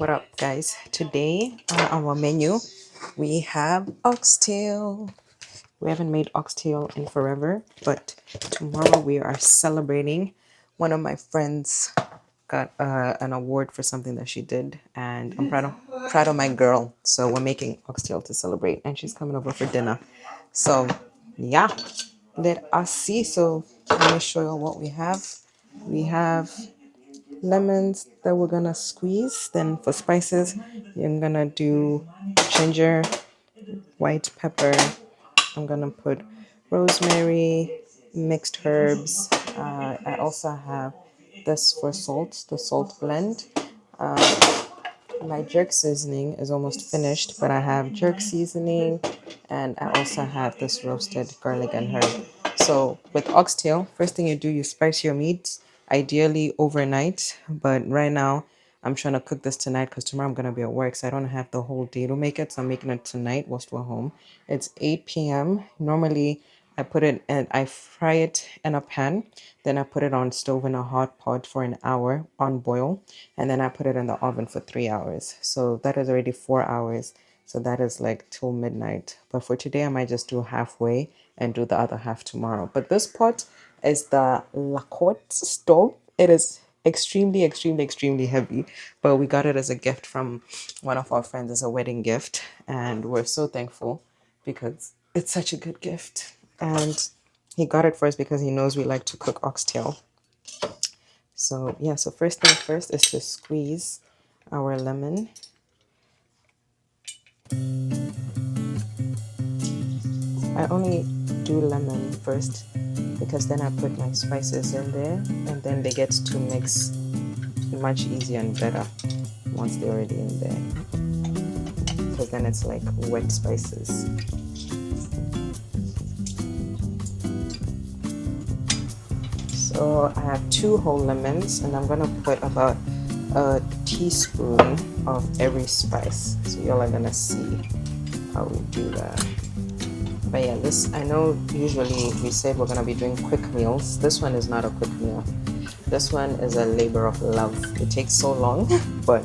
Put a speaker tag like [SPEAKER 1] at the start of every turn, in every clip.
[SPEAKER 1] What up, guys? Today on our menu we have oxtail. We haven't made oxtail in forever, but tomorrow we are celebrating. One of my friends got an award for something that she did, and I'm proud of my girl. So we're making oxtail to celebrate, and she's coming over for dinner. So yeah, let us see. So let me show you what we have. We have lemons that we're gonna squeeze. Then for spices, I'm gonna do ginger, white pepper. I'm gonna put rosemary, mixed herbs. I also have this for salt, the salt blend. My jerk seasoning is almost finished, but I have jerk seasoning, and I also have this roasted garlic and herb. So with oxtail, first thing you do, you spice your meats, ideally overnight. But right now, I'm trying to cook this tonight because tomorrow I'm gonna be at work, so I don't have the whole day to make it. So I'm making it tonight whilst we're home. It's 8 p.m. Normally, I put it and I fry it in a pan. Then I put it on stove in a hot pot for an hour on boil. And then I put it in the oven for 3 hours. So that is already 4 hours. So that is like till midnight. But for today, I might just do halfway and do the other half tomorrow. But this pot is the Lacote stove. It is extremely heavy, but we got it as a gift from one of our friends as a wedding gift, and we're so thankful because it's such a good gift. And he got it for us because he knows we like to cook oxtail. So yeah, so first thing first is to squeeze our lemon. I only do lemon first because then I put my spices in there and then they get to mix much easier and better once they're already in there. Because then it's like wet spices. So I have 2 whole lemons and I'm gonna put about a teaspoon of every spice. So y'all are gonna see how we do that. But yeah, this, I know usually we said we're gonna be doing quick meals. This one is not a quick meal. This one is a labor of love. It takes so long, but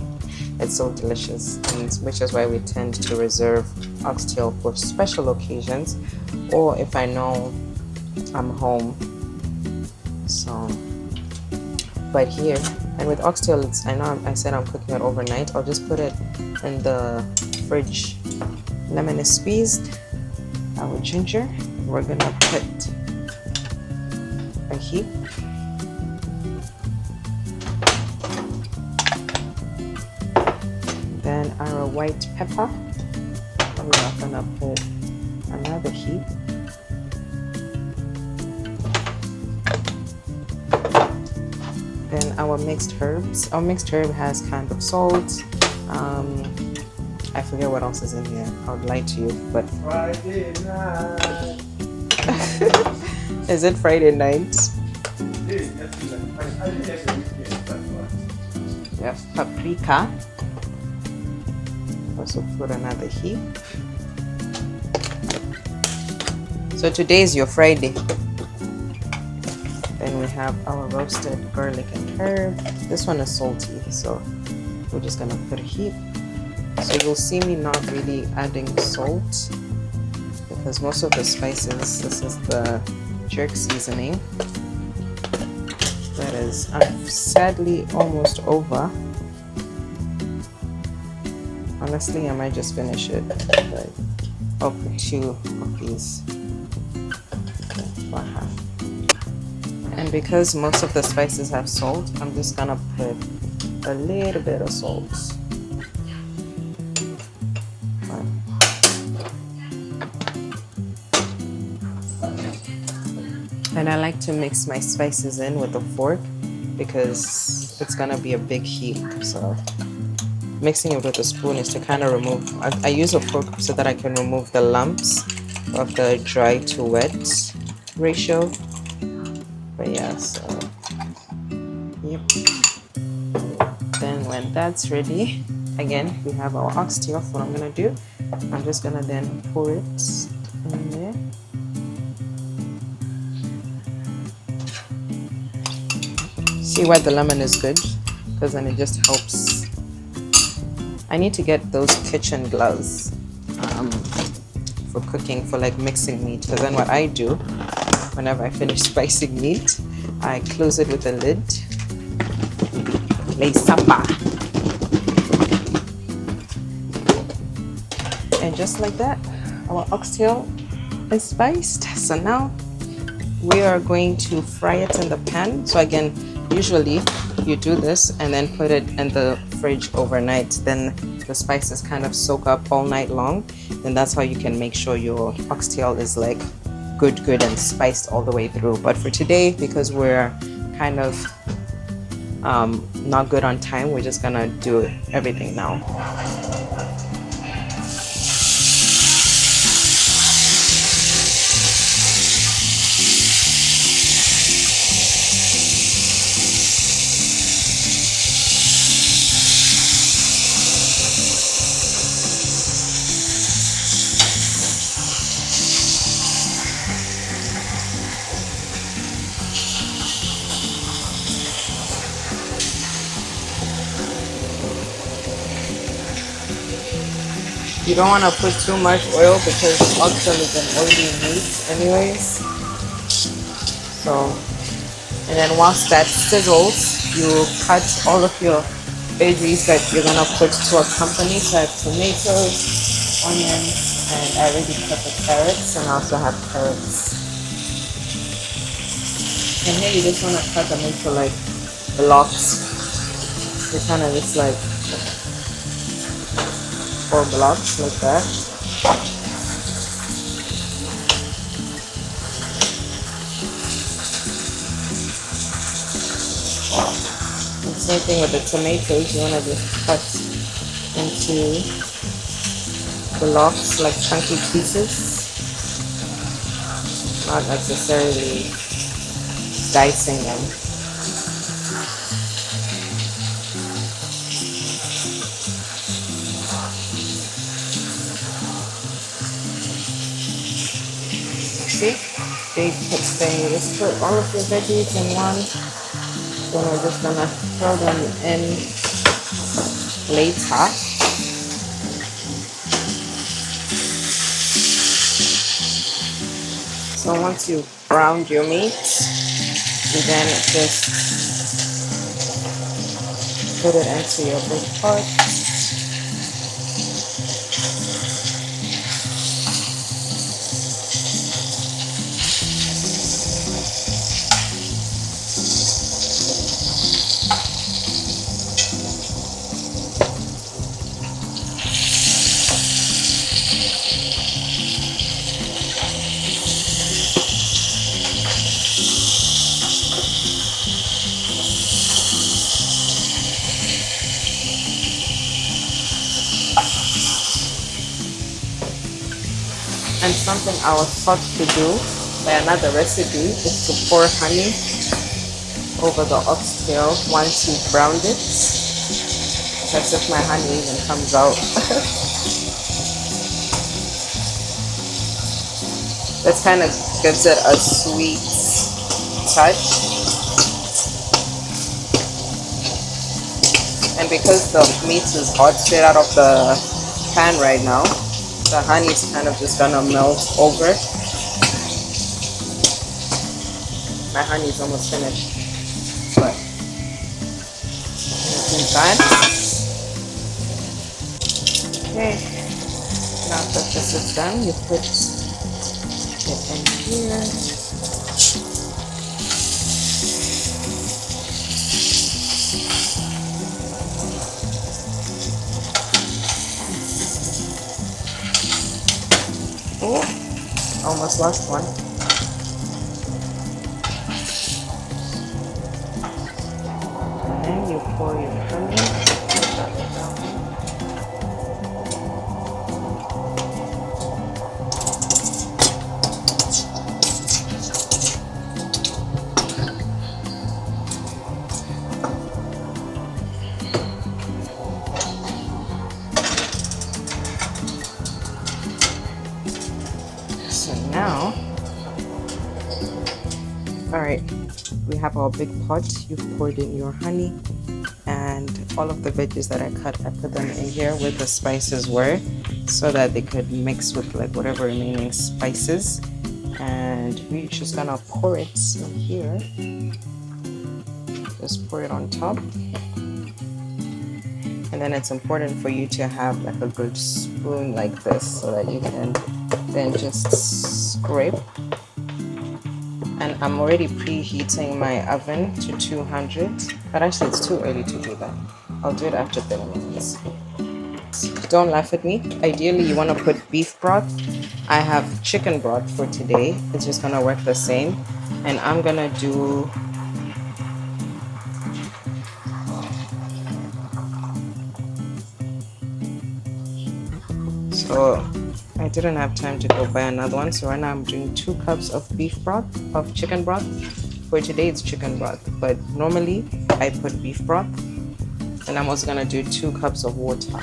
[SPEAKER 1] it's so delicious, and which is why we tend to reserve oxtail for special occasions or if I know I'm home. So, but here, and with oxtail, it's, I know I said I'm cooking it overnight. I'll just put it in the fridge. Lemon is squeezed. Our ginger, we're gonna put a heap. Then our white pepper, we are gonna put another heap. Then our mixed herbs. Our mixed herb has kind of salt. I forget what else is in here. I would lie to you, but
[SPEAKER 2] Friday night.
[SPEAKER 1] Is it Friday night? Yeah, paprika. Also put another heap. So today is your Friday. Then we have our roasted garlic and herb. This one is salty, so we're just gonna put a heap. So you'll see me not really adding salt because most of the spices, this is the jerk seasoning. That is sadly almost over. Honestly, I might just finish it, but I'll put 2 of these. And because most of the spices have salt, I'm just gonna put a little bit of salt. And I like to mix my spices in with a fork because it's gonna be a big heap. So mixing it with a spoon is to kind of remove, I use a fork so that I can remove the lumps of the dry to wet ratio. But yeah, so yep. Then when that's ready, again we have our oxtail. So what I'm gonna do, I'm just gonna then pour it in there. See why the lemon is good? Because then it just helps I need to get those kitchen gloves for cooking, for like mixing meat. Because then what I do, whenever I finish spicing meat, I close it with a lid. Lay samba. And just like that, our oxtail is spiced. So now we are going to fry it in the pan. So again, usually you do this and then put it in the fridge overnight. Then the spices kind of soak up all night long. Then that's how you can make sure your oxtail is like good and spiced all the way through. But for today, because we're kind of not good on time, we're just gonna do everything now. You don't want to put too much oil because oxtail is an oily meat anyways. So, and then once that sizzles, you cut all of your veggies that you're gonna put to accompany. So I have tomatoes, onions, and I already cut the carrots, and I also have carrots. And here you just wanna cut them into like blocks. You kind of just like 4 blocks like that. And same thing with the tomatoes, you want to just cut into blocks like chunky pieces, not necessarily dicing them. See, they just put all of your veggies in one. Then we're just gonna throw them in later. So once you browned your meat, you then just put it into your big pot. And something I was taught to do by another recipe is to pour honey over the oxtail once you've browned it. That's if my honey even comes out. That kind of gives it a sweet touch. And because the meat is hot straight out of the pan right now, the honey is kind of just gonna melt over. My honey is almost finished, but it's done. Okay, now that this is done, you put it in here. Oh, almost lost one. And then you pour your honey. So now, all right, we have our big pot. You've poured in your honey and all of the veggies that I cut. I put them in here where the spices were so that they could mix with like whatever remaining spices. And we're just gonna pour it in here. Just pour it on top. And then it's important for you to have like a good spoon like this so that you can then just scrape. And I'm already preheating my oven to 200, but actually it's too early to do that. I'll do it after 30 minutes. Don't laugh at me. Ideally you want to put beef broth. I have chicken broth for today. It's just gonna work the same. And I'm gonna do so I didn't have time to go buy another one, so right now I'm doing 2 cups of beef broth, of chicken broth. For today it's chicken broth, but normally I put beef broth. And I'm also gonna do 2 cups of water.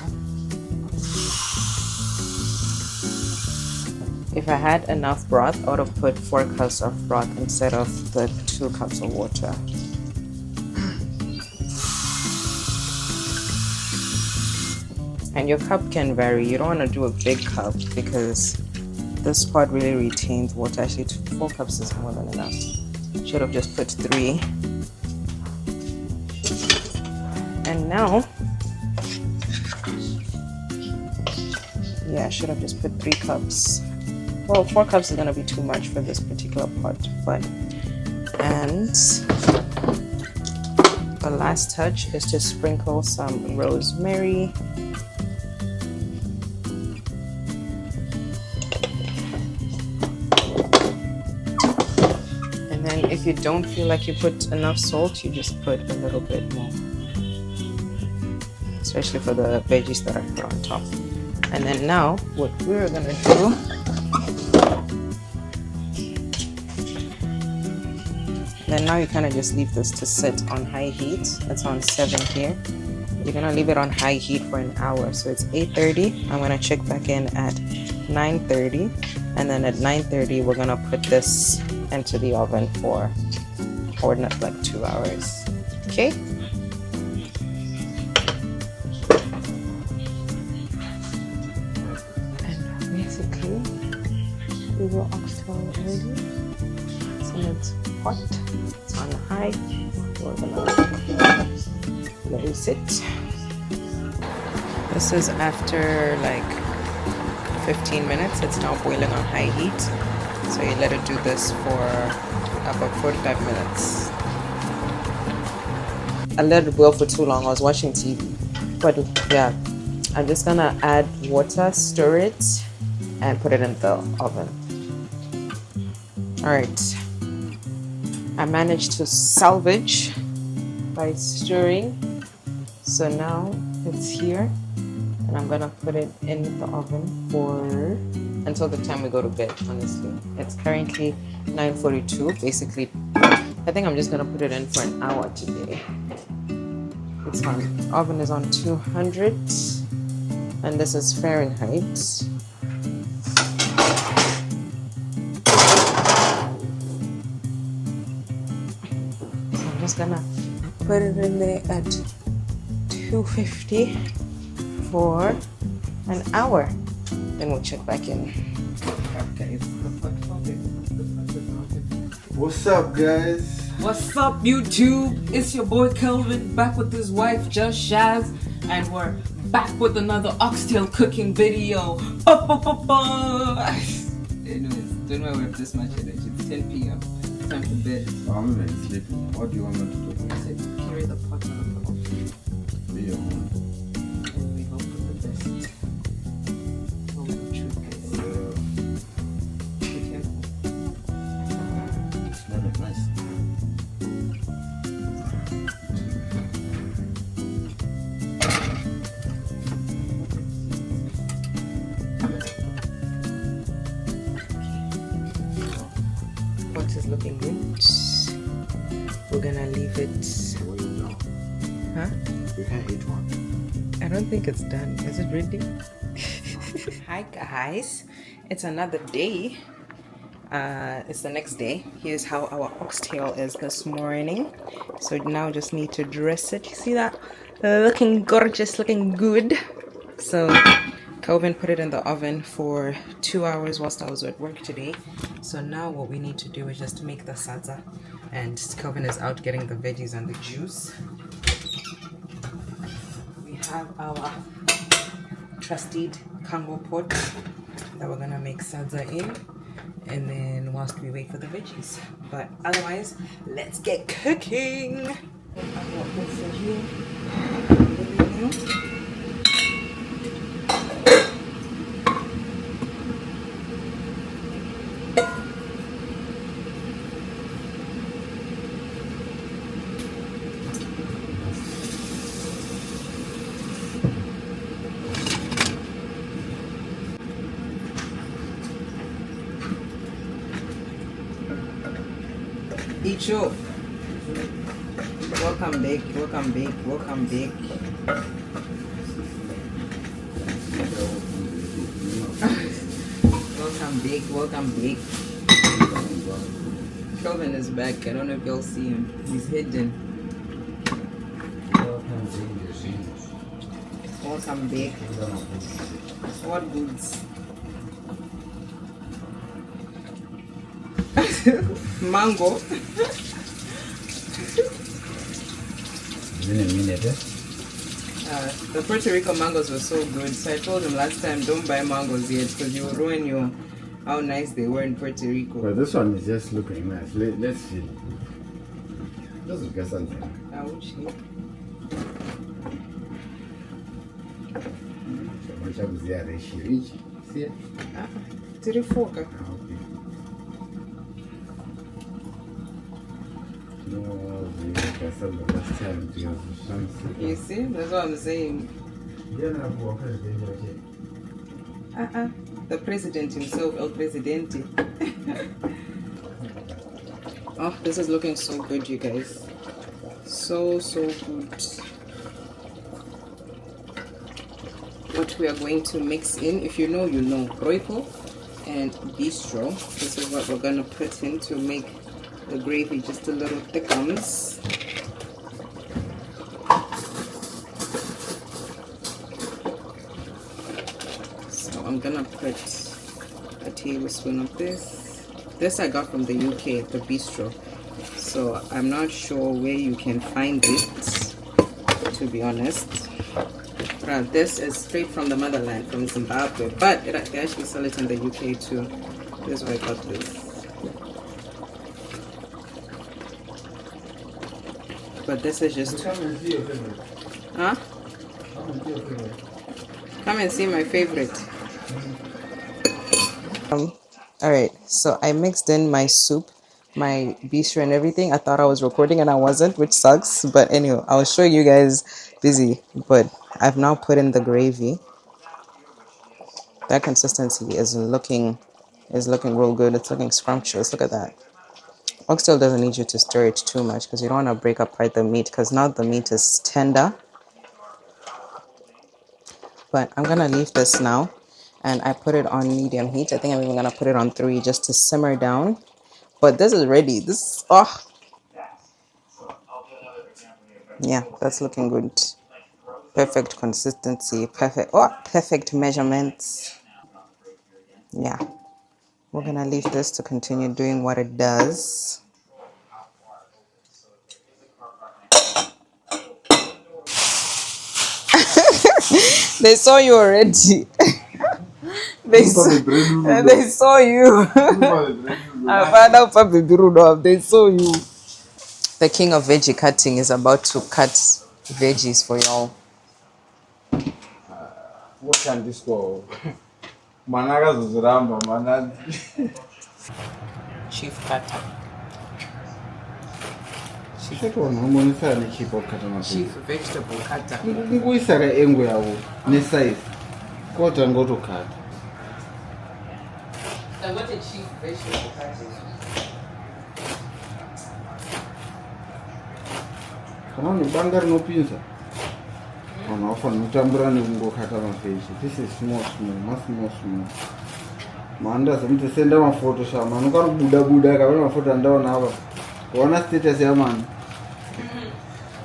[SPEAKER 1] If I had enough broth, I would have put 4 cups of broth instead of the 2 cups of water. And your cup can vary. You don't want to do a big cup because this pot really retains water. Actually, 4 cups is more than enough. Should have just put 3. And now, yeah, I should have just put 3 cups. Well, 4 cups is going to be too much for this particular pot, but, and the last touch is to sprinkle some rosemary. And then if you don't feel like you put enough salt, you just put a little bit more, especially for the veggies that I put on top. And then now what we're gonna do, then now you kind of just leave this to sit on high heat. It's on 7 here. You're gonna leave it on high heat for an hour. So it's 8:30. I'm gonna check back in at 9:30, and then at 9:30 we're gonna put this into the oven for not like 2 hours. Okay. And basically, we will oxtail already. So it's hot. It's on high. We're gonna let it sit. This is after like 15 minutes. It's now boiling on high heat. So you let it do this for about 45 minutes. I let it boil for too long. I was watching TV. But yeah, I'm just gonna add water, stir it, and put it in the oven. Alright. I managed to salvage by stirring. So now it's here. And I'm gonna put it in the oven for until the time we go to bed, honestly. It's currently 9:42. Basically, I think I'm just gonna put it in for an hour today. It's on. Oven is on 200, and this is Fahrenheit. So I'm just gonna put it in there at 250 for an hour. Then we'll check back in.
[SPEAKER 2] What's up, guys?
[SPEAKER 3] What's up, YouTube? It's your boy Kelvin back with his wife Just Shaz, and we're back with another oxtail cooking video. Anyways, don't worry with this much energy. It's 10 p.m. Time for bed.
[SPEAKER 2] I'm even sleeping. What do you want me to do?
[SPEAKER 3] I said carry the pot on the floor.
[SPEAKER 2] Be your own.
[SPEAKER 3] And we hope for the best. Moment of truth, guys. Be careful.
[SPEAKER 2] Smell it nice.
[SPEAKER 1] Pot is looking good. We're gonna leave it.
[SPEAKER 2] What do you know?
[SPEAKER 1] Huh?
[SPEAKER 2] We can't eat one.
[SPEAKER 1] I don't think it's done. Is it ready? Hi guys, it's another day. It's the next day. Here's how our oxtail is this morning. So now just need to dress it. You see that? Looking gorgeous, looking good. So Kelvin put it in the oven for 2 hours whilst I was at work today. So now what we need to do is just make the sadza. And Kelvin is out getting the veggies and the juice. We have our trusted Congo pot that we're gonna make sadza in, and then whilst we wait for the veggies. But otherwise, let's get cooking. Icho. Welcome back, welcome back, welcome back. Welcome back, welcome back. Kelvin is back. I don't know if y'all see him. He's hidden. Welcome back. What goods? Mango. The Puerto Rico mangoes were so good, so I told him last time, don't buy mangoes yet because you will ruin your how nice they were in Puerto Rico.
[SPEAKER 2] But this one is just looking nice. Let's see. Let's look at something.
[SPEAKER 1] You see, that's what I'm saying. The president himself, El Presidente. Oh, this is looking so good, you guys. So good. What we are going to mix in, if you know, you know, Royco and bistro. This is what we're gonna put in to make the gravy just a little thickums. So I'm gonna put a tablespoon of this. This I got from the UK, the bistro. So I'm not sure where you can find it, to be honest. This is straight from the motherland, from Zimbabwe, but they actually sell it in the UK too. This is where I got this. But this is just...
[SPEAKER 2] Come and see your favorite.
[SPEAKER 1] Huh?
[SPEAKER 2] Come and see your favorite.
[SPEAKER 1] Come and see my favorite. Alright, so I mixed in my soup, my bistro and everything. I thought I was recording and I wasn't, which sucks. But anyway, I'll show you guys busy. But I've now put in the gravy. That consistency is looking real good. It's looking scrumptious. Look at that. Oxtail doesn't need you to stir it too much because you don't want to break apart the meat, because now the meat is tender. But I'm going to leave this now, and I put it on medium heat. I think I'm even going to put it on 3 just to simmer down. But this is ready. This, oh. Yeah, that's looking good. Perfect consistency, perfect measurements. Yeah. We're going to leave this to continue doing what it does. They saw you already. They saw you. They saw you. The king of veggie cutting is about to cut veggies for y'all.
[SPEAKER 2] What can this go? Managa zuzuramba, manad.
[SPEAKER 1] Chief cutter.
[SPEAKER 2] Chief
[SPEAKER 1] vegetable cutter.
[SPEAKER 2] Nguisara engo yawo ne size. Kodwa ngotokata.
[SPEAKER 1] And what a chief vegetable cutter.
[SPEAKER 2] Kana nibanga rinopinza. Vanhu vafana kutambura nekungokata mavheji. This is small, much more small. Manda somthi senda mafoto shama nokari buda kabana mafoto ndaona hapa kuona status ya man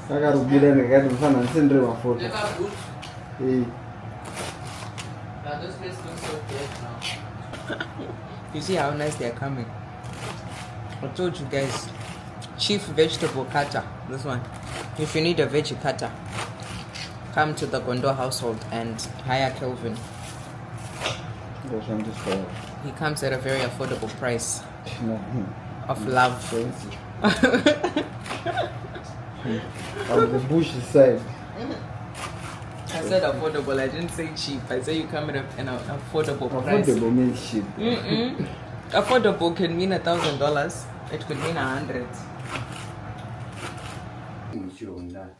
[SPEAKER 2] akari buda ndikati mfana ndisendere mafoto
[SPEAKER 3] Check out boots.
[SPEAKER 2] eh
[SPEAKER 3] Now this place looks so dead now.
[SPEAKER 1] You see how nice they're coming. I told you guys, chief vegetable cutter. This one. If you need a veggie cutter, come to the Gondo household and hire Kelvin.
[SPEAKER 2] gosh I'm just tired.
[SPEAKER 1] He comes at a very affordable price
[SPEAKER 2] No,
[SPEAKER 1] of love.
[SPEAKER 2] fancy. On the bush side.
[SPEAKER 1] I said affordable. I didn't say cheap. I said you come at an affordable price.
[SPEAKER 2] Affordable means cheap.
[SPEAKER 1] Affordable can mean $1,000. It could mean 100.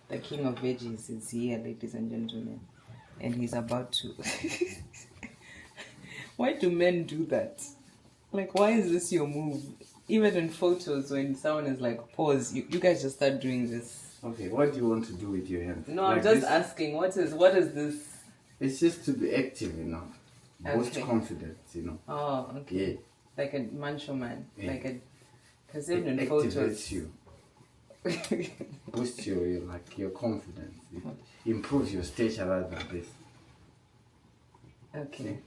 [SPEAKER 1] The king of veggies is here, ladies and gentlemen, and he's about to. Why do men do that? Like, why is this your move? Even in photos, when someone is like, pause, you guys just start doing this.
[SPEAKER 2] Okay, what do you want to do with your hands?
[SPEAKER 1] No, I'm just asking, what is this?
[SPEAKER 2] It's just to be active, you know. Boost
[SPEAKER 1] Okay.
[SPEAKER 2] confidence, you know.
[SPEAKER 1] Oh, okay.
[SPEAKER 2] Yeah.
[SPEAKER 1] Like a mancho man.
[SPEAKER 2] Yeah.
[SPEAKER 1] Like a. Because
[SPEAKER 2] It
[SPEAKER 1] even in
[SPEAKER 2] activates
[SPEAKER 1] photos.
[SPEAKER 2] you. Boosts your confidence. It improves your stature rather than this.
[SPEAKER 1] Okay.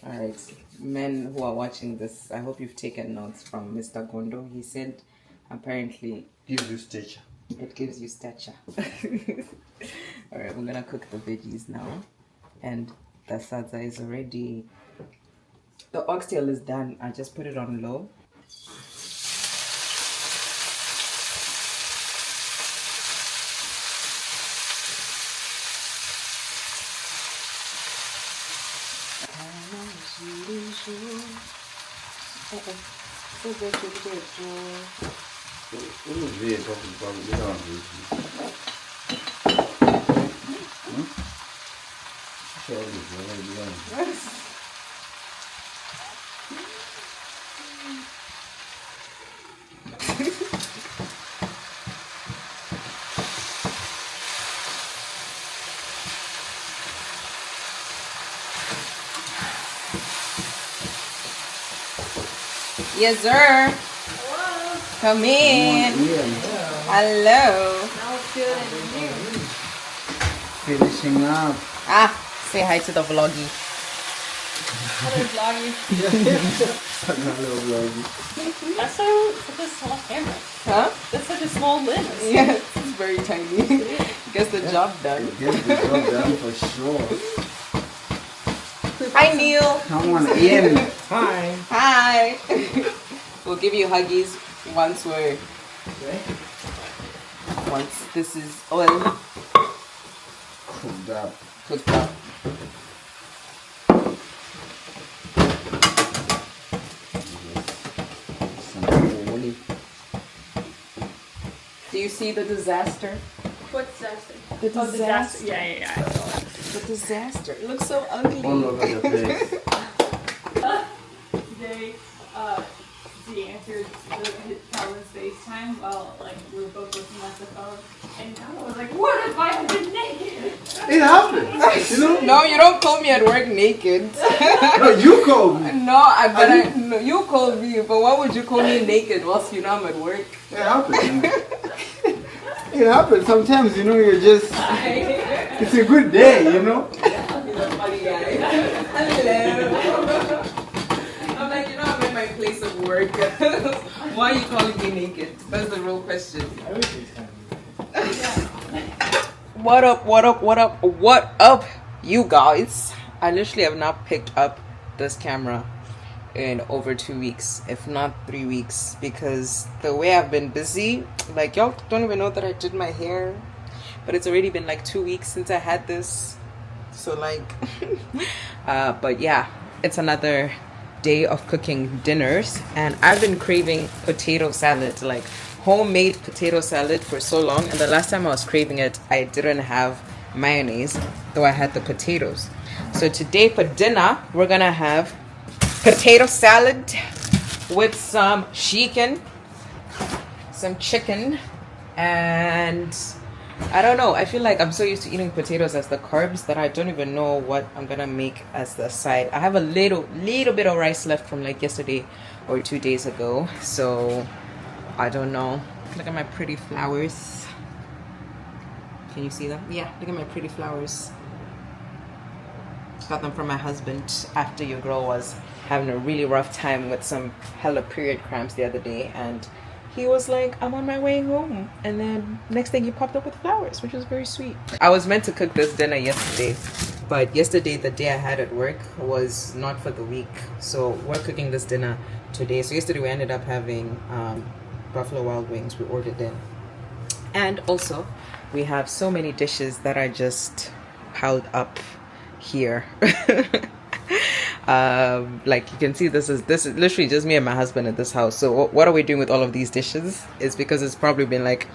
[SPEAKER 1] Alright. Men who are watching this, I hope you've taken notes from Mr. Gondo. He said apparently
[SPEAKER 2] Gives you stature.
[SPEAKER 1] it gives you stature. Alright, we're gonna cook the veggies now. And the sadza is already. The oxtail is done. I just put it on low. Yes, sir.
[SPEAKER 4] Hello.
[SPEAKER 1] Come in. Hello.
[SPEAKER 4] Smells good in here.
[SPEAKER 2] Finishing up.
[SPEAKER 1] Ah, say hi to the vloggy.
[SPEAKER 4] Hello, vloggy.
[SPEAKER 2] Hello,
[SPEAKER 4] That's such a small camera.
[SPEAKER 1] Huh?
[SPEAKER 4] That's such a small lens.
[SPEAKER 1] Yes, it's very tiny. Gets the job done.
[SPEAKER 2] Get the job done for sure.
[SPEAKER 1] Hi, Neil.
[SPEAKER 2] Come on in.
[SPEAKER 3] Hi.
[SPEAKER 1] Hi. We'll give you huggies once this is all
[SPEAKER 2] Cooked up.
[SPEAKER 1] cooked up.
[SPEAKER 2] Some holy.
[SPEAKER 1] Do you see the disaster?
[SPEAKER 4] What's disaster?
[SPEAKER 1] The
[SPEAKER 4] Oh,
[SPEAKER 1] disaster.
[SPEAKER 4] Yeah.
[SPEAKER 1] The disaster. It looks so ugly.
[SPEAKER 2] All over the place.
[SPEAKER 4] Today, he answered Calvin's FaceTime while we were both looking at the phone, and Calvin was like, "What if I had been naked?"
[SPEAKER 2] It happens. You know?
[SPEAKER 1] No, you don't call me at work naked.
[SPEAKER 2] No, you called me.
[SPEAKER 1] No, you called me, but why would you call me naked whilst you know I'm at work?
[SPEAKER 2] It happens. You know? It happens. Sometimes, you know, you're just. It's a good day, you know?
[SPEAKER 1] He's a funny guy. Hello. I'm like, I'm in my place of work. Why are you calling me naked? That's the real question. What up, you guys? I literally have not picked up this camera in over 2 weeks, if not 3 weeks, because the way I've been busy, like, y'all don't even know that I did my hair, but it's already been like 2 weeks since I had this. So like but yeah, it's another day of cooking dinners, and I've been craving potato salad, like homemade potato salad, for so long. And the last time I was craving it, I didn't have mayonnaise, though I had the potatoes. So today for dinner, we're gonna have potato salad with some chicken, and I don't know. I feel like I'm so used to eating potatoes as the carbs that I don't even know what I'm gonna make as the side. I have a little bit of rice left from like yesterday or 2 days ago, so I don't know. Look at my pretty flowers. Can you see them? Yeah, look at my pretty flowers. Got them from my husband after your girl was having a really rough time with some hella period cramps the other day, and he was like, I'm on my way home. And then next thing he popped up with flowers, which was very sweet. I was meant to cook this dinner yesterday, but yesterday, the day I had at work, was not for the week. So we're cooking this dinner today. So yesterday we ended up having Buffalo Wild Wings. We ordered in. And also, we have so many dishes that are just piled up here. Like you can see, this is literally just me and my husband at this house. So what are we doing with all of these dishes? It's because it's probably been like,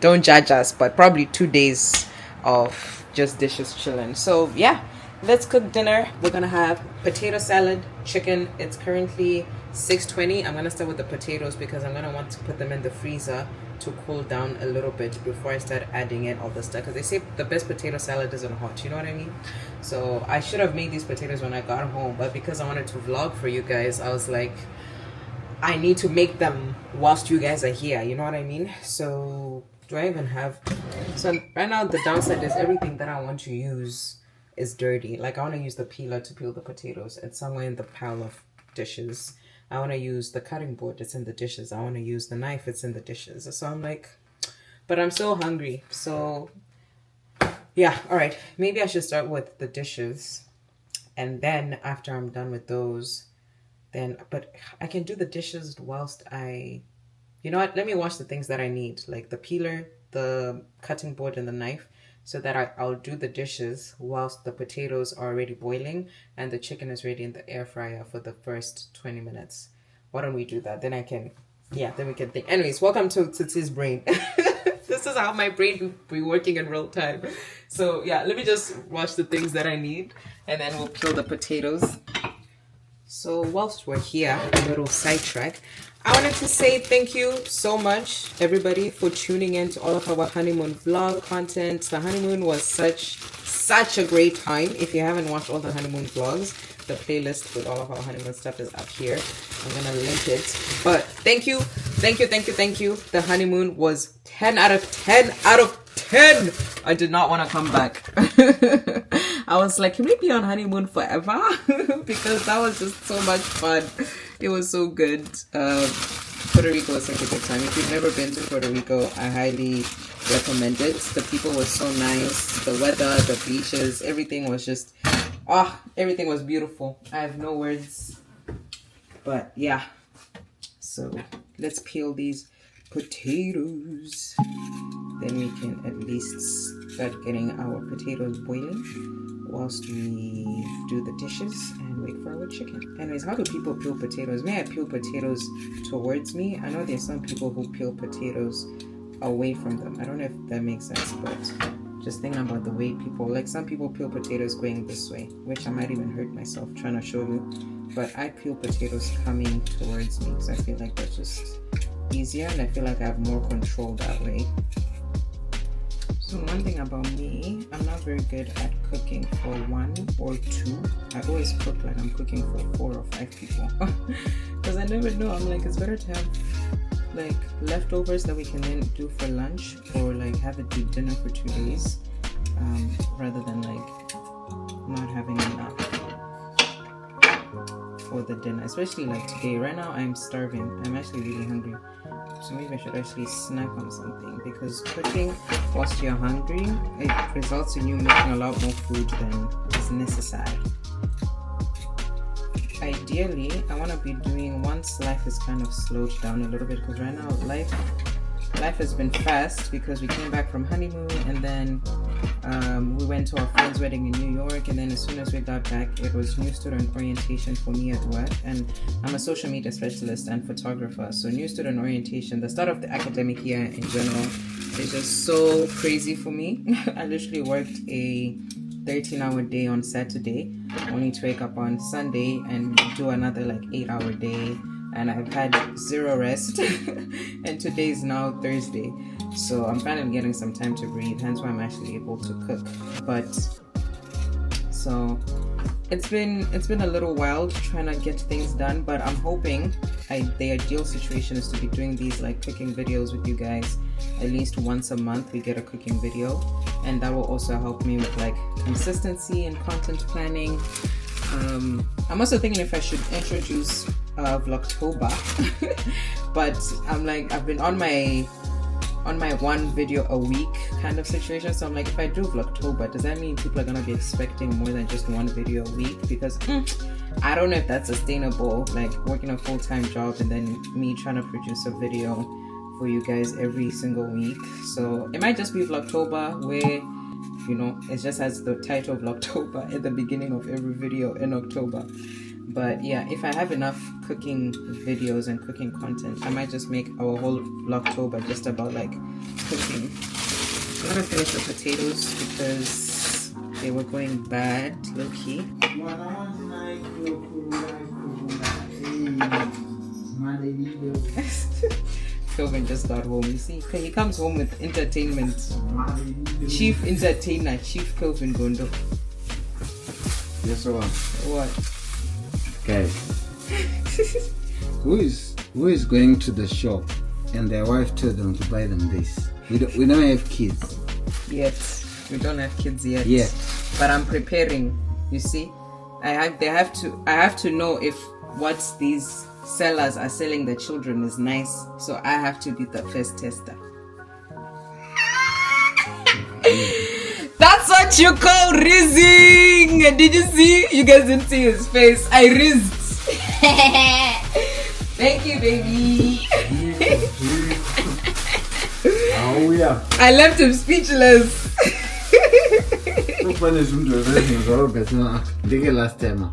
[SPEAKER 1] don't judge us, but probably 2 days of just dishes chilling. So yeah, let's cook dinner. We're gonna have potato salad, chicken. It's currently 6:20. I'm gonna start with the potatoes because I'm gonna want to put them in the freezer to cool down a little bit before I start adding in all the stuff, because they say the best potato salad isn't hot, you know what I mean? So I should have made these potatoes when I got home, but because I wanted to vlog for you guys, I was like, I need to make them whilst you guys are here, you know what I mean? So do I even have, so right now the downside is everything that I want to use is dirty. Like I want to use the peeler to peel the potatoes. It's somewhere in the pile of dishes. I want to use the cutting board, it's in the dishes. I want to use the knife, it's in the dishes. So I'm like, but I'm so hungry. So yeah, all right. Maybe I should start with the dishes. And then after I'm done with those, then, but I can do the dishes whilst you know what? Let me wash the things that I need, like the peeler, the cutting board, and the knife, so that I'll do the dishes whilst the potatoes are already boiling and the chicken is ready in the air fryer for the first 20 minutes. Why don't we do that? Then then we can think. Anyways, welcome to Tsitsi's brain. This is how my brain be working in real time. So yeah, let me just wash the things that I need and then we'll peel the potatoes. So whilst we're here, a little sidetrack, I wanted to say thank you so much, everybody, for tuning in to all of our honeymoon vlog content. The honeymoon was such a great time. If you haven't watched all the honeymoon vlogs, the playlist with all of our honeymoon stuff is up here. I'm gonna link it. But thank you. The honeymoon was 10 out of 10 out of 10. I did not want to come back. I was like, can we be on honeymoon forever? Because that was just so much fun. It was so good. Puerto Rico was such a good time. If you've never been to Puerto Rico, I highly recommend it. The people were so nice. The weather, the beaches, everything was just, everything was beautiful. I have no words. But yeah. So let's peel these potatoes. Then we can at least start getting our potatoes boiling whilst we do the dishes and wait for our chicken. Anyways, how do people peel potatoes? May I peel potatoes towards me? I know there's some people who peel potatoes away from them. I don't know if that makes sense, but just thinking about the way people, like some people peel potatoes going this way, which I might even hurt myself trying to show you. But I peel potatoes coming towards me because I feel like that's just easier and I feel like I have more control that way. So one thing about me, I'm not very good at cooking for 1 or 2. I always cook like I'm cooking for 4 or 5 people. Because I never know. I'm like, it's better to have like leftovers that we can then do for lunch or like have it do dinner for 2 days rather than like not having enough for the dinner. Especially like today. Right now I'm starving. I'm actually really hungry. So maybe I should actually snack on something, because cooking whilst you're hungry, it results in you making a lot more food than is necessary. Ideally, I want to be doing, once life is kind of slowed down a little bit, because right now life has been fast because we came back from honeymoon and then we went to our friend's wedding in New York, and then as soon as we got back it was new student orientation for me at work, and I'm a social media specialist and photographer. So new student orientation, the start of the academic year in general, is just so crazy for me. I literally worked a 13-hour day on Saturday, only to wake up on Sunday and do another like 8-hour day
[SPEAKER 3] and I've had zero rest. And today is now Thursday, so I'm kind of getting some time to breathe, hence why I'm actually able to cook. But so it's been a little wild trying to get things done, but I'm hoping the ideal situation is to be doing these like cooking videos with you guys at least once a month. We get a cooking video, and that will also help me with like consistency and content planning. I'm also thinking if I should introduce Vlogtober, but I'm like, I've been on my one video a week kind of situation, so I'm like, if I do Vlogtober, does that mean people are gonna be expecting more than just one video a week? Because I don't know if that's sustainable, like working a full-time job and then me trying to produce a video for you guys every single week. So it might just be Vlogtober, where you know it just has the title Vlogtober at the beginning of every video in October. But yeah, if I have enough cooking videos and cooking content, I might just make our whole Vlogtober just about like cooking. I'm gonna finish the potatoes because they were going bad, low key. Kelvin just got home. You see, he comes home with entertainment. Chief entertainer, Chief Kelvin Gondo.
[SPEAKER 2] Yes, what?
[SPEAKER 3] What?
[SPEAKER 2] Guys, who is going to the shop and their wife told them to buy them this? We don't have kids
[SPEAKER 3] yet. We don't have kids yet.
[SPEAKER 2] Yeah.
[SPEAKER 3] But I'm preparing. You see, I have to know if what these sellers are selling the children is nice. So I have to be the first tester. That's what you call rizzing. Did you see? You guys didn't see his face. I rizzed. Thank you, baby.
[SPEAKER 2] Oh yeah.
[SPEAKER 3] I left him speechless.
[SPEAKER 2] Last time.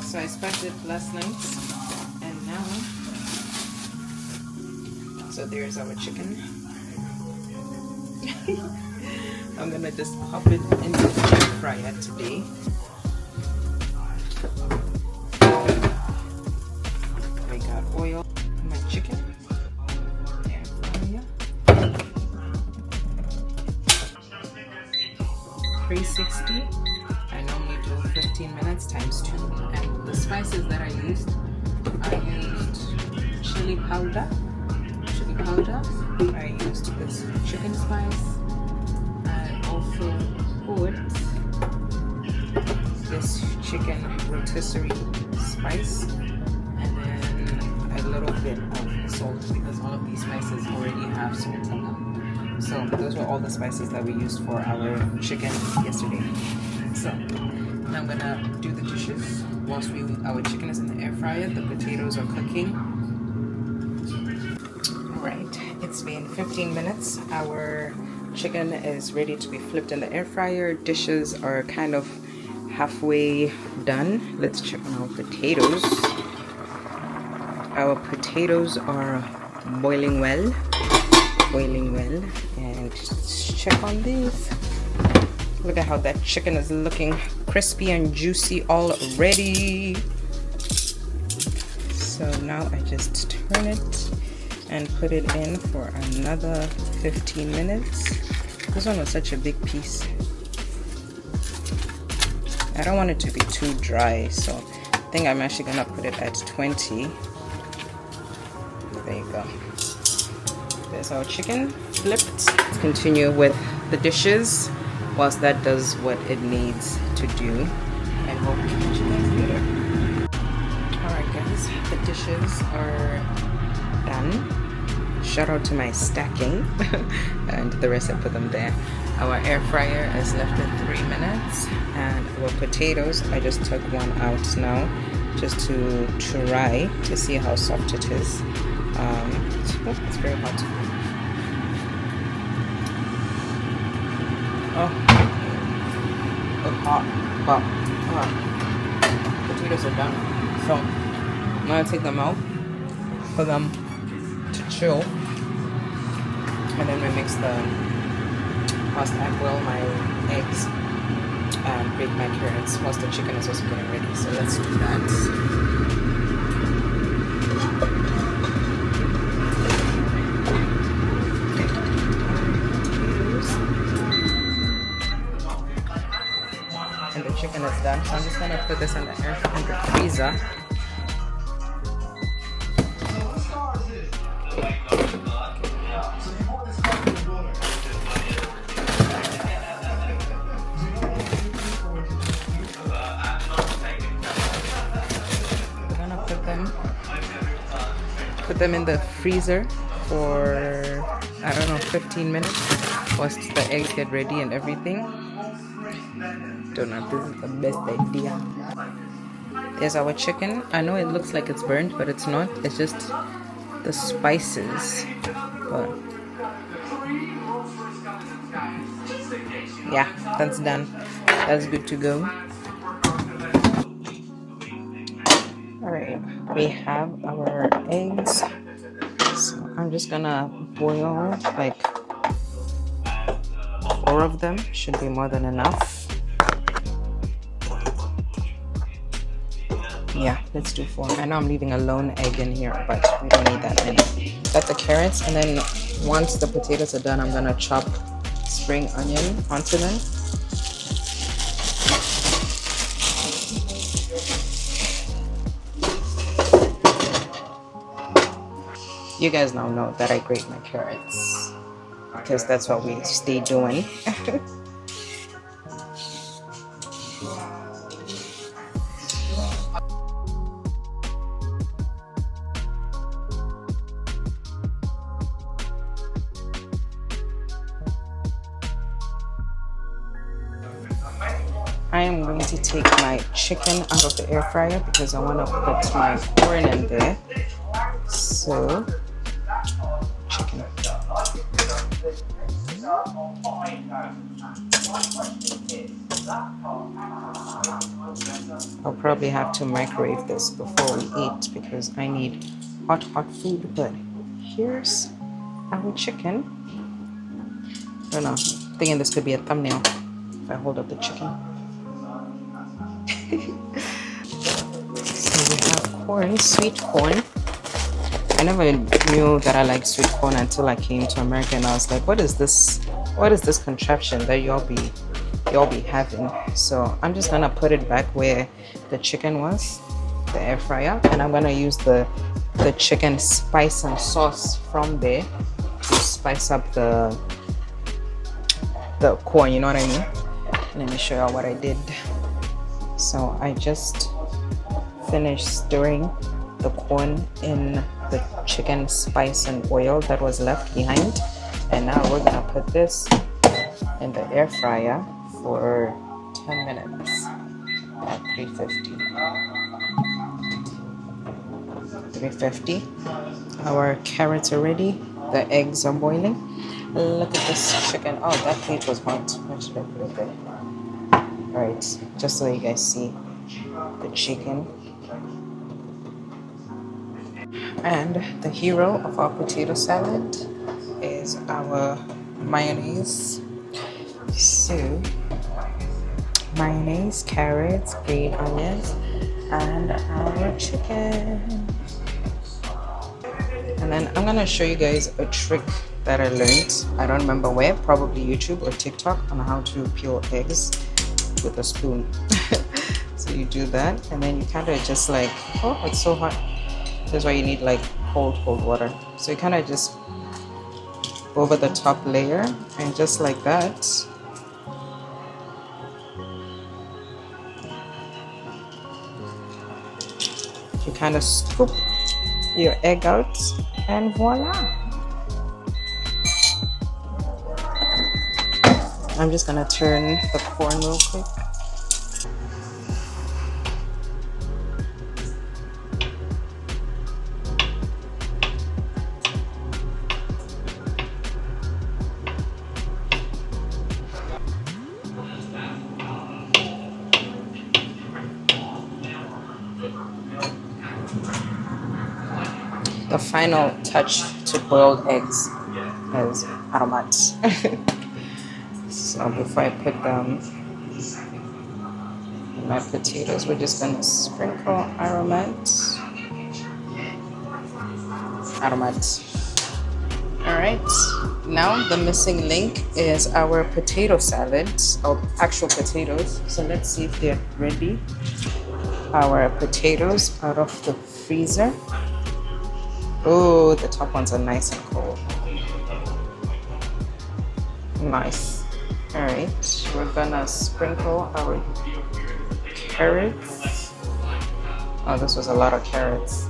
[SPEAKER 3] So I started last night, and now, so there's our chicken. I'm gonna just pop it into the air fryer today. I got oil in my chicken. Air fryer. 360. I normally do 15 minutes times 2, and the spices that I used chili powder, I used this chicken spice, I also put this chicken rotisserie spice, and then a little bit of salt, because all of these spices already have salt in them. So those were all the spices that we used for our chicken yesterday. So now I'm gonna do the dishes whilst our chicken is in the air fryer. The potatoes are cooking. Alright, it's been 15 minutes. Our chicken is ready to be flipped in the air fryer. Dishes are kind of halfway done. Let's check on our potatoes. Our potatoes are boiling well, and let's check on these. Look at how that chicken is looking crispy and juicy already. So now I just turn it and put it in for another 15 minutes. This one was such a big piece. I don't want it to be too dry, so I think I'm actually gonna put it at 20. There you go. There's our chicken flipped. Let's continue with the dishes whilst that does what it needs to do, and hope we catch you guys later. Alright guys, the dishes are done. Shout out to my stacking and the rest I put them there. Our air fryer is left with 3 minutes, and our potatoes, I just took one out now just to try to see how soft it is. It's very hot. Oh, hot. Potatoes are done. So gonna take them out for them to chill, and then we mix the whilst I boil my eggs and break my carrots whilst the chicken is also getting ready. So let's do that. And the chicken is done, so I'm just gonna put this in the freezer. We're gonna put them in the freezer for, I don't know, 15 minutes whilst the eggs get ready and everything. Don't know if this is the best idea. There's our chicken. I know it looks like it's burnt, but it's not. It's just the spices. But yeah, that's done. That's good to go. Alright, we have our eggs. So I'm just gonna boil like 4 of them. Should be more than enough. Yeah, let's do 4. I know I'm leaving a lone egg in here, but we don't need that many. Got the carrots, and then once the potatoes are done, I'm gonna chop spring onion onto them. You guys now know that I grate my carrots because that's what we stay doing. I am going to take my chicken out of the air fryer because I want to put my corn in there. So, chicken. I'll probably have to microwave this before we eat because I need hot food. But here's our chicken. I don't know. I'm thinking this could be a thumbnail if I hold up the chicken. So we have corn, sweet corn. I never knew that I like sweet corn until I came to America, and I was like, what is this contraption that y'all be having? So I'm just gonna put it back where the chicken was, the air fryer, and I'm gonna use the chicken spice and sauce from there to spice up the corn, you know what I mean? Let me show y'all what I did. So I just finished stirring the corn in the chicken spice and oil that was left behind, and now we're gonna put this in the air fryer for 10 minutes at 350. Our carrots are ready, the eggs are boiling. Look at this chicken. Oh, that plate was hot. Where should I put it there? Alright, just so you guys see the chicken. And the hero of our potato salad is our mayonnaise. So, mayonnaise, carrots, green onions, and our chicken. And then I'm gonna show you guys a trick that I learned. I don't remember where, probably YouTube or TikTok, on how to peel eggs with a spoon. So you do that, and then you kind of just like, oh, it's so hot. That's why you need like cold water. So you kind of just over the top layer, and just like that, you kind of scoop your egg out, and voila. I'm just gonna turn the corn real quick. a final touch to boiled eggs is aromat. So before I put them in my potatoes, we're just gonna sprinkle aromat. All right, now the missing link is our potato salad, or actual potatoes. So let's see if they're ready. Our potatoes out of the freezer. Oh, the top ones are nice and cold. Nice. All right, we're gonna sprinkle our carrots. Oh, this was a lot of carrots.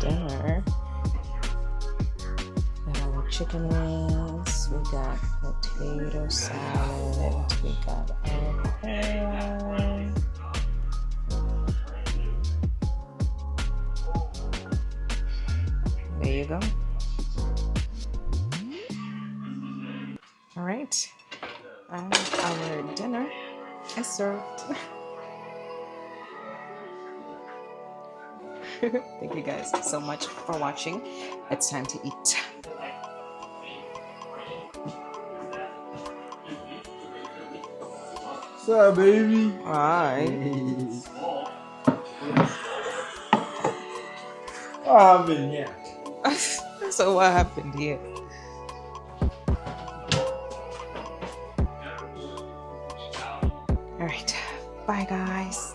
[SPEAKER 3] Dinner. Got our chicken wings, we got potato salad, we got our corn. There you go. All right, and our dinner is served. Thank you guys so much for watching. It's time to eat.
[SPEAKER 2] So, baby.
[SPEAKER 3] Hi.
[SPEAKER 2] What happened here?
[SPEAKER 3] So what happened here? All right. Bye, guys.